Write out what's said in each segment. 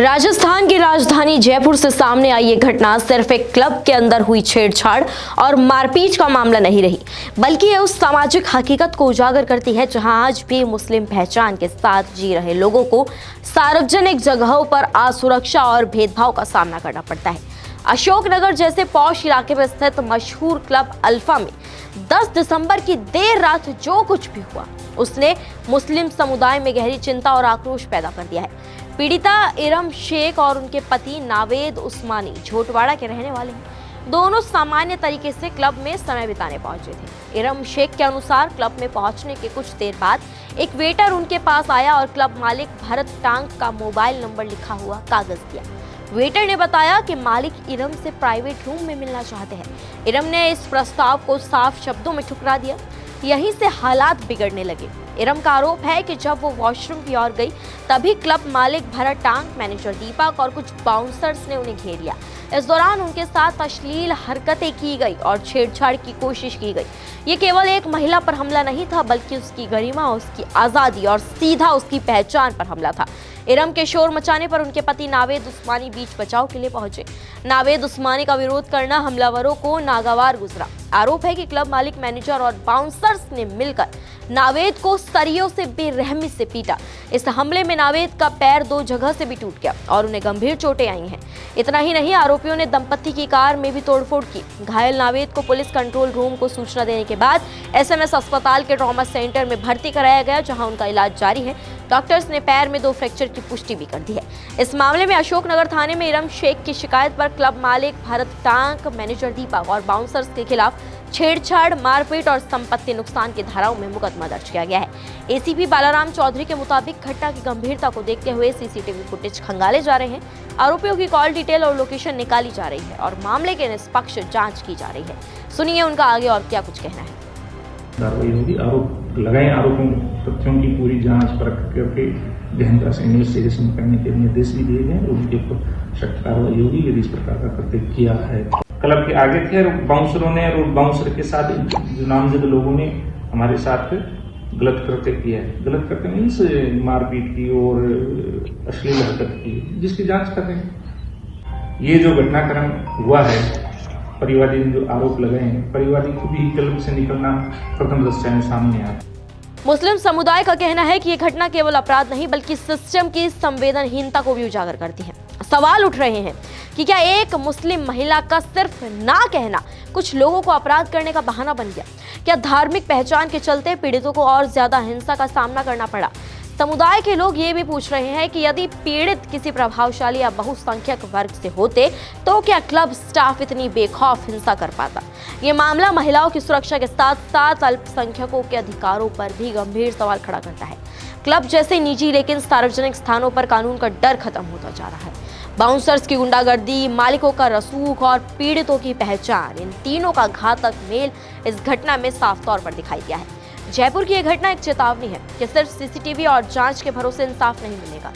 राजस्थान की राजधानी जयपुर से सामने आई ये घटना सिर्फ एक क्लब के अंदर हुई छेड़छाड़ और मारपीट का मामला नहीं रही, बल्कि ये उस सामाजिक हकीकत को उजागर करती है जहां आज भी मुस्लिम पहचान के साथ जी रहे लोगों को सार्वजनिक जगहों पर असुरक्षा और भेदभाव का सामना करना पड़ता है। अशोकनगर जैसे पॉश इलाके में स्थित मशहूर क्लब अल्फा में 10 दिसंबर की देर रात जो कुछ भी हुआ उसने मुस्लिम समुदाय में गहरी चिंता और आक्रोश पैदा कर दिया है। पीड़िता इरम शेख और उनके पति नावेद उस्मानी झोटवाड़ा के रहने वाले हैं। दोनों सामान्य तरीके से क्लब में समय बिताने पहुंचे थे। इरम शेख के अनुसार क्लब में पहुंचने के कुछ देर बाद एक वेटर उनके पास आया और क्लब मालिक भरत टांग का मोबाइल नंबर लिखा हुआ कागज दिया। वेटर ने बताया कि मालिक इरम से प्राइवेट रूम में मिलना चाहते हैं। इरम ने इस प्रस्ताव को साफ शब्दों में ठुकरा दिया। यहीं से हालात बिगड़ने लगे। इरम का आरोप है कि जब वो वॉशरूम की ओर गई तभी क्लब मालिक भरत टांग, मैनेजर दीपक और कुछ बाउंसर्स ने उन्हें घेर लिया। इस दौरान उनके साथ अश्लील हरकतें की गई और छेड़छाड़ की कोशिश की गई। ये केवल एक महिला पर हमला नहीं था, बल्कि उसकी गरिमा, उसकी आज़ादी और सीधा उसकी पहचान पर हमला था। इरम के शोर मचाने पर उनके पति नावेद उस्मानी बीच बचाव के लिए पहुंचे। नावेद उस्मानी का विरोध करना हमलावरों को नागवार गुजरा। आरोप है कि क्लब मालिक, मैनेजर और बाउंसर्स ने मिलकर नावेद को सरियों से बेरहमी से पीटा। इस हमले में नावेद का पैर 2 जगह से भी टूट गया और उन्हें गंभीर चोटें आई हैं। इतना ही नहीं, आरोपियों ने दंपति की कार में भी तोड़फोड़ की। घायल नावेद को पुलिस कंट्रोल रूम को सूचना देने के बाद एसएमएस अस्पताल के ट्रॉमा सेंटर में भर्ती कराया गया, जहां उनका इलाज जारी है। डॉक्टर्स ने पैर में 2 फ्रैक्चर की पुष्टि भी कर दी है। इस मामले में अशोकनगर थाने में इरम शेख की शिकायत पर क्लब मालिक भरत टांग, मैनेजर दीपक और बाउंसर्स के खिलाफ छेड़छाड़, मारपीट और संपत्ति नुकसान की धाराओं में मुकदमा दर्ज किया गया है। एसीपी बालाराम चौधरी के मुताबिक घटना की गंभीरता को देखते हुए सीसीटीवी फुटेज खंगाले जा रहे हैं। आरोपियों की कॉल डिटेल और लोकेशन निकाली जा रही है और मामले की निष्पक्ष जांच की जा रही है। सुनिए उनका आगे और क्या कुछ कहना है। कार्रवाई होगी। आरोप लगाए, आरोपों तथ्यों की पूरी जांच परख करके गहनता से इन्वेस्टिगेशन करने के निर्देश भी दिए गए और उनके ऊपर सख्त कार्रवाई होगी यदि इस प्रकार का कृत्य किया है। क्लब के आगे थे और बाउंसरों ने और बाउंसर के साथ जो नामजद लोगों ने हमारे साथ गलत कृत्य किया है। गलत कृत्य मीन्स मारपीट की और अश्लील हरकत की, जिसकी जांच कर रहे हैं। ये जो घटनाक्रम हुआ है, परिवादी ने जो आरोप लगाए हैं, परिवादी खुद ही क्लब से निकलना प्रथम दृष्टया में सामने आया। मुस्लिम समुदाय का कहना है कि ये घटना केवल अपराध नहीं बल्कि सिस्टम की संवेदनहीनता को भी उजागर करती है। सवाल उठ रहे हैं कि क्या एक मुस्लिम महिला का सिर्फ ना कहना कुछ लोगों को अपराध करने का बहाना बन गया? क्या धार्मिक पहचान के चलते पीड़ितों को और ज्यादा हिंसा का सामना करना पड़ा? समुदाय के लोग ये भी पूछ रहे हैं कि यदि पीड़ित किसी प्रभावशाली या बहुसंख्यक वर्ग से होते तो क्या क्लब स्टाफ इतनी बेखौफ हिंसा कर पाता? ये मामला महिलाओं की सुरक्षा के साथ साथ अल्पसंख्यकों के अधिकारों पर भी गंभीर सवाल खड़ा करता है। क्लब जैसे निजी लेकिन सार्वजनिक स्थानों पर कानून का डर खत्म होता जा रहा है। बाउंसर्स की गुंडागर्दी, मालिकों का रसूख और पीड़ितों की पहचान, इन तीनों का घातक मेल इस घटना में साफ तौर पर दिखाई दिया है। जयपुर की यह घटना एक चेतावनी है कि सिर्फ सीसीटीवी और जांच के भरोसे इंसाफ नहीं मिलेगा।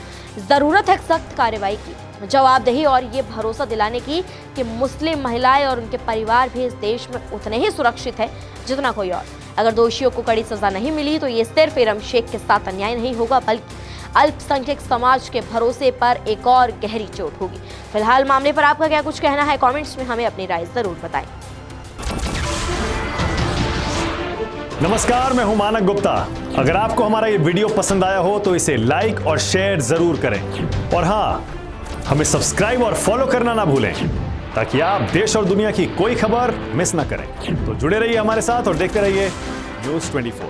जरूरत है सख्त कार्रवाई की, जवाबदेही और ये भरोसा दिलाने की कि मुस्लिम महिलाएं और उनके परिवार भी इस देश में उतने ही सुरक्षित है जितना कोई और। अगर दोषियों को कड़ी सजा नहीं मिली तो ये सिर्फ इरम शेख के साथ अन्याय नहीं होगा, बल्कि अल्पसंख्यक समाज के भरोसे पर एक और गहरी चोट होगी। फिलहाल मामले पर आपका क्या कुछ कहना है? कमेंट्स में हमें अपनी राय जरूर बताएं। नमस्कार, मैं हूं मानक गुप्ता। अगर आपको हमारा ये वीडियो पसंद आया हो तो इसे लाइक और शेयर जरूर करें और हाँ, हमें सब्सक्राइब और फॉलो करना ना भूलें ताकि आप देश और दुनिया की कोई खबर मिस ना करें। तो जुड़े रहिए हमारे साथ और देखते रहिए न्यूज़ 24।